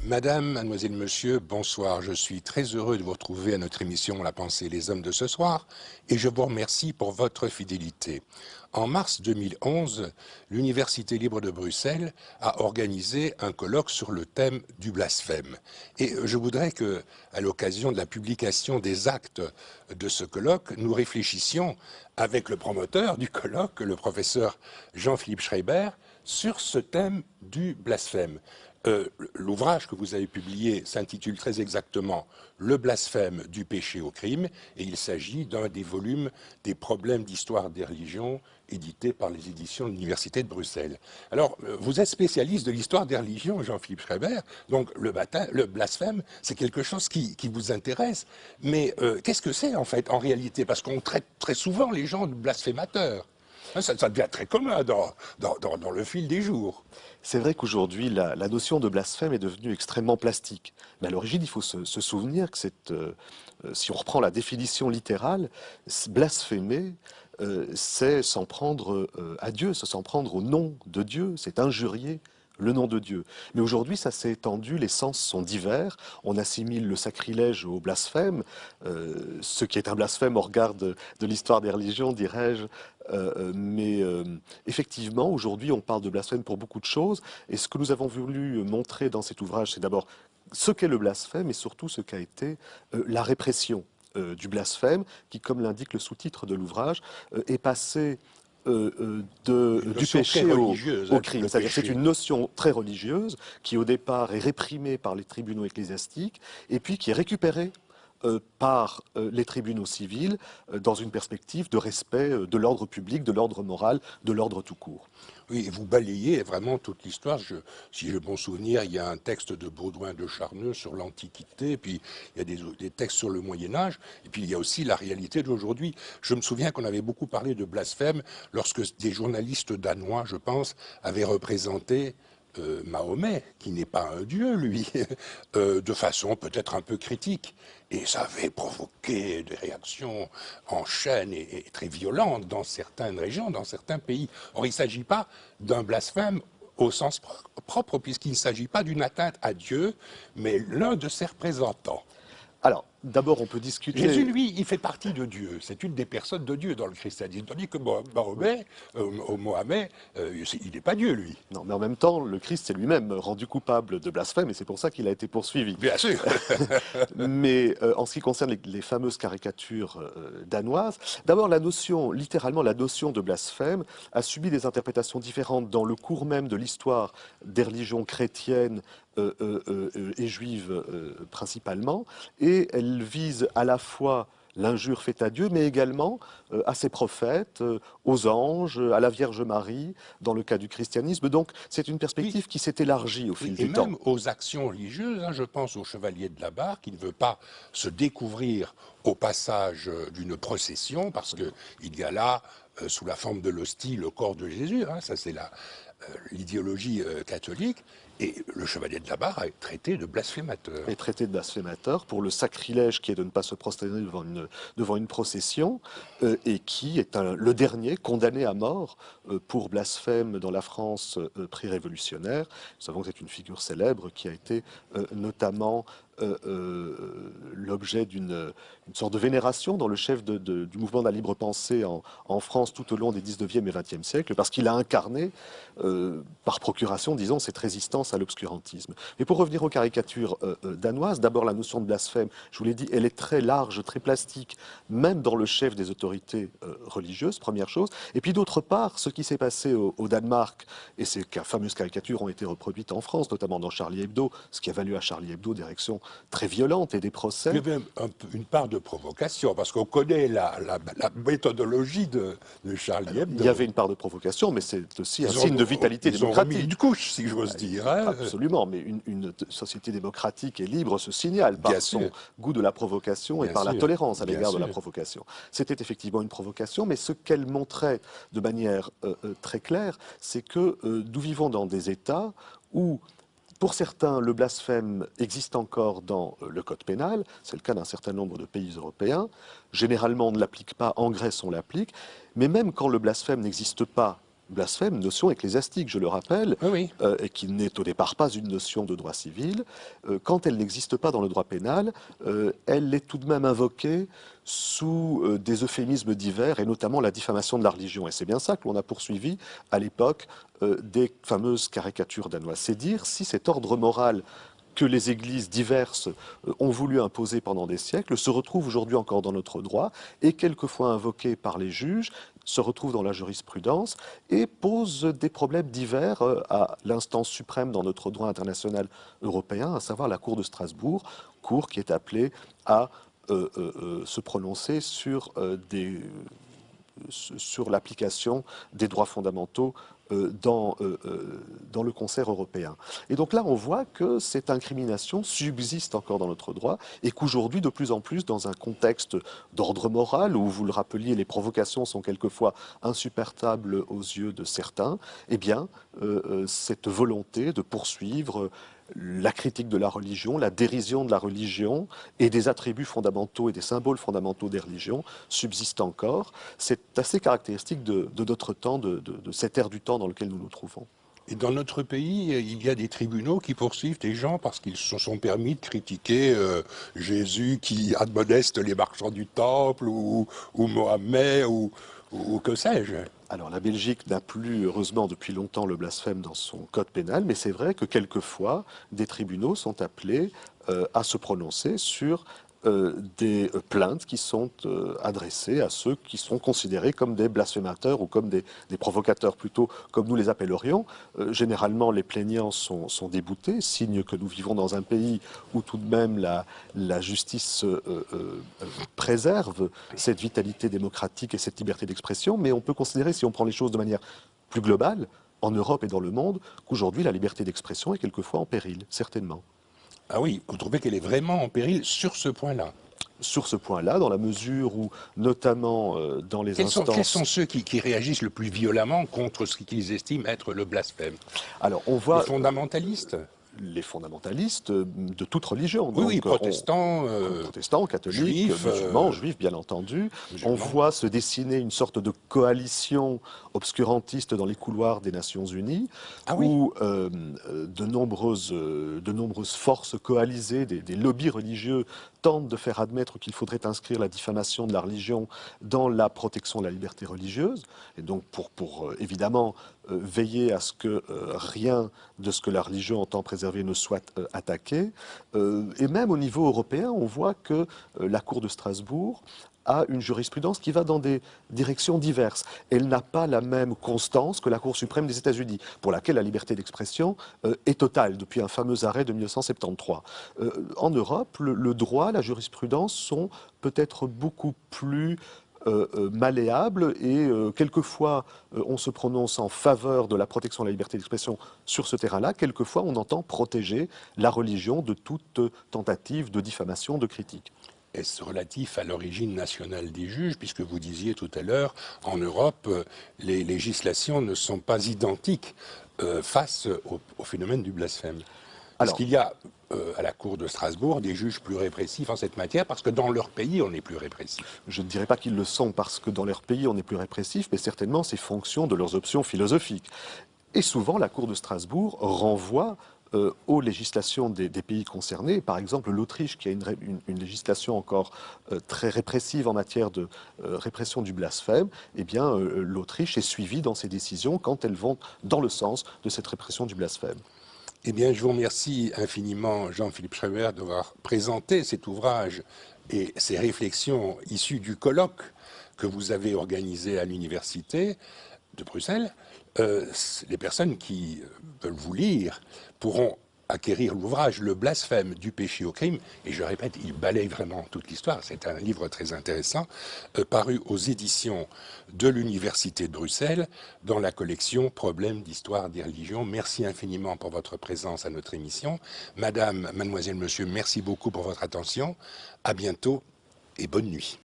Madame, mademoiselle, monsieur, bonsoir. Je suis très heureux de vous retrouver à notre émission La pensée et les hommes de ce soir et je vous remercie pour votre fidélité. En mars 2011, l'Université libre de Bruxelles a organisé un colloque sur le thème du blasphème. Et je voudrais que, à l'occasion de la publication des actes de ce colloque, nous réfléchissions avec le promoteur du colloque, le professeur Jean-Philippe Schreiber, sur ce thème du blasphème. L'ouvrage que vous avez publié s'intitule très exactement « Le blasphème du péché au crime » et il s'agit d'un des volumes des problèmes d'histoire des religions édité par les éditions de l'Université de Bruxelles. Alors, vous êtes spécialiste de l'histoire des religions, Jean-Philippe Schreiber, donc le blasphème, c'est quelque chose qui vous intéresse, mais qu'est-ce que c'est en fait, en réalité? Parce qu'on traite très souvent les gens de blasphémateurs. Ça devient très commun dans le fil des jours. C'est vrai qu'aujourd'hui, la notion de blasphème est devenue extrêmement plastique. Mais à l'origine, il faut se souvenir que si on reprend la définition littérale, blasphémer, c'est s'en prendre à Dieu, c'est s'en prendre au nom de Dieu, c'est injurier le nom de Dieu. Mais aujourd'hui, ça s'est étendu, les sens sont divers, on assimile le sacrilège au blasphème, ce qui est un blasphème au regard de l'histoire des religions, dirais-je, mais effectivement, aujourd'hui, on parle de blasphème pour beaucoup de choses, et ce que nous avons voulu montrer dans cet ouvrage, c'est d'abord ce qu'est le blasphème, et surtout ce qu'a été la répression du blasphème, qui, comme l'indique le sous-titre de l'ouvrage, est passé du péché au crime. C'est-à-dire que c'est une notion très religieuse qui, au départ, est réprimée par les tribunaux ecclésiastiques et puis qui est récupérée par les tribunaux civils dans une perspective de respect de l'ordre public, de l'ordre moral, de l'ordre tout court. Oui, et vous balayez vraiment toute l'histoire. Si j'ai bon souvenir, il y a un texte de Baudouin de Charneux sur l'Antiquité, puis il y a des textes sur le Moyen-Âge, et puis il y a aussi la réalité d'aujourd'hui. Je me souviens qu'on avait beaucoup parlé de blasphème lorsque des journalistes danois, je pense, avaient représenté Mahomet, qui n'est pas un dieu, lui, de façon peut-être un peu critique. Et ça avait provoqué des réactions en chaîne et très violentes dans certaines régions, dans certains pays. Or, il ne s'agit pas d'un blasphème au sens propre, puisqu'il ne s'agit pas d'une atteinte à Dieu, mais l'un de ses représentants. Alors, d'abord, on peut discuter... Jésus, lui, il fait partie de Dieu. C'est une des personnes de Dieu dans le christianisme. Tandis que Mohamed, il n'est pas Dieu, lui. Non, mais en même temps, le Christ s'est lui-même rendu coupable de blasphème, et c'est pour ça qu'il a été poursuivi. Bien sûr. Mais en ce qui concerne les fameuses caricatures danoises, d'abord, littéralement, la notion de blasphème a subi des interprétations différentes dans le cours même de l'histoire des religions chrétiennes et juives principalement, et elle vise à la fois l'injure faite à Dieu, mais également à ses prophètes, aux anges, à la Vierge Marie, dans le cas du christianisme. Donc c'est une perspective qui s'est élargie au fil du temps. Et même aux actions religieuses, hein, je pense au chevalier de la Barre qui ne veut pas se découvrir au passage d'une procession, parce qu'il y a là, sous la forme de l'hostie, le corps de Jésus, hein, ça c'est l'idéologie catholique, et le chevalier de la Barre est traité de blasphémateur. Est traité de blasphémateur pour le sacrilège qui est de ne pas se prosterner devant une procession, et qui est le dernier condamné à mort pour blasphème dans la France pré-révolutionnaire. Nous savons que c'est une figure célèbre qui a été notamment l'objet d'une sorte de vénération dans le chef du mouvement de la libre pensée en France tout au long des 19e et 20e siècles, parce qu'il a incarné, par procuration, disons, cette résistance à l'obscurantisme. Mais pour revenir aux caricatures danoises, d'abord la notion de blasphème, je vous l'ai dit, elle est très large, très plastique, même dans le chef des autorités religieuses, première chose. Et puis d'autre part, ce qui s'est passé au Danemark, et ces fameuses caricatures ont été reproduites en France, notamment dans Charlie Hebdo, ce qui a valu à Charlie Hebdo des réactions très violentes et des procès. Il y avait une part de provocation, parce qu'on connaît la méthodologie de Charlie Hebdo. Il y avait une part de provocation, mais c'est aussi un signe de vitalité démocratique. Ils ont remis une couche, si j'ose dire. Hein. Absolument, mais une société démocratique et libre se signale par son goût de la provocation et par la tolérance à l'égard de la provocation. C'était effectivement une provocation, mais ce qu'elle montrait de manière très claire, c'est que nous vivons dans des États où, pour certains, le blasphème existe encore dans le code pénal, c'est le cas d'un certain nombre de pays européens. Généralement, on ne l'applique pas, en Grèce, on l'applique. Mais même quand le blasphème n'existe pas, blasphème, notion ecclésiastique, je le rappelle, Oui, oui. et qui n'est au départ pas une notion de droit civil. Quand elle n'existe pas dans le droit pénal, elle est tout de même invoquée sous des euphémismes divers, et notamment la diffamation de la religion. Et c'est bien ça que l'on a poursuivi à l'époque des fameuses caricatures danoises. C'est dire si cet ordre moral que les églises diverses ont voulu imposer pendant des siècles se retrouve aujourd'hui encore dans notre droit et quelquefois invoqué par les juges, se retrouve dans la jurisprudence et pose des problèmes divers à l'instance suprême dans notre droit international européen, à savoir la Cour de Strasbourg, cour qui est appelée à se prononcer sur l'application des droits fondamentaux dans le concert européen. Et donc là, on voit que cette incrimination subsiste encore dans notre droit et qu'aujourd'hui, de plus en plus, dans un contexte d'ordre moral, où vous le rappeliez, les provocations sont quelquefois insupportables aux yeux de certains, eh bien, cette volonté de poursuivre la critique de la religion, la dérision de la religion et des attributs fondamentaux et des symboles fondamentaux des religions subsiste encore. C'est assez caractéristique de notre temps, de cette ère du temps dans lequel nous nous trouvons. Et dans notre pays, il y a des tribunaux qui poursuivent des gens parce qu'ils se sont permis de critiquer Jésus qui admoneste les marchands du temple ou Mohamed ou que sais-je. Alors la Belgique n'a plus, heureusement, depuis longtemps le blasphème dans son code pénal, mais c'est vrai que quelquefois, des tribunaux sont appelés à se prononcer sur des plaintes qui sont adressées à ceux qui sont considérés comme des blasphémateurs ou comme des provocateurs, plutôt comme nous les appellerions. Généralement, les plaignants sont déboutés, signe que nous vivons dans un pays où tout de même la justice préserve cette vitalité démocratique et cette liberté d'expression, mais on peut considérer, si on prend les choses de manière plus globale, en Europe et dans le monde, qu'aujourd'hui la liberté d'expression est quelquefois en péril, certainement. Ah oui, vous trouvez qu'elle est vraiment en péril sur ce point-là? Sur ce point-là, dans la mesure où, notamment dans les instances... Quels sont ceux qui réagissent le plus violemment contre ce qu'ils estiment être le blasphème? Alors, on voit... Les fondamentalistes? Les fondamentalistes de toute religion. Oui, oui, protestants, protestants, catholiques, musulmans, juifs, bien entendu. On voit se dessiner une sorte de coalition obscurantiste dans les couloirs des Nations Unies, où de nombreuses forces coalisées, des lobbies religieux, tentent de faire admettre qu'il faudrait inscrire la diffamation de la religion dans la protection de la liberté religieuse, et donc pour évidemment veiller à ce que rien de ce que la religion entend préserver ne soit attaqué. Et même au niveau européen, on voit que la Cour de Strasbourg a une jurisprudence qui va dans des directions diverses. Elle n'a pas la même constance que la Cour suprême des États-Unis, pour laquelle la liberté d'expression est totale, depuis un fameux arrêt de 1973. En Europe, le droit, la jurisprudence sont peut-être beaucoup plus malléable et quelquefois on se prononce en faveur de la protection de la liberté d'expression sur ce terrain-là, quelquefois on entend protéger la religion de toute tentative de diffamation, de critique. Est-ce relatif à l'origine nationale des juges, puisque vous disiez tout à l'heure, en Europe, les législations ne sont pas identiques face au phénomène du blasphème? Est-ce qu'il y a à la Cour de Strasbourg des juges plus répressifs en cette matière, parce que dans leur pays, on est plus répressif? Je ne dirais pas qu'ils le sont parce que dans leur pays, on est plus répressif, mais certainement c'est fonction de leurs options philosophiques. Et souvent, la Cour de Strasbourg renvoie aux législations des pays concernés. Par exemple, l'Autriche, qui a une législation encore très répressive en matière de répression du blasphème, eh bien, l'Autriche est suivie dans ses décisions quand elles vont dans le sens de cette répression du blasphème. Eh bien, je vous remercie infiniment, Jean-Philippe Schreiber, d'avoir présenté cet ouvrage et ces réflexions issues du colloque que vous avez organisé à l'Université de Bruxelles. Les personnes qui veulent vous lire pourront acquérir l'ouvrage Le blasphème du péché au crime, et je répète, il balaye vraiment toute l'histoire, c'est un livre très intéressant, paru aux éditions de l'Université de Bruxelles, dans la collection Problèmes d'histoire des religions. Merci infiniment pour votre présence à notre émission. Madame, mademoiselle, monsieur, merci beaucoup pour votre attention. À bientôt et bonne nuit.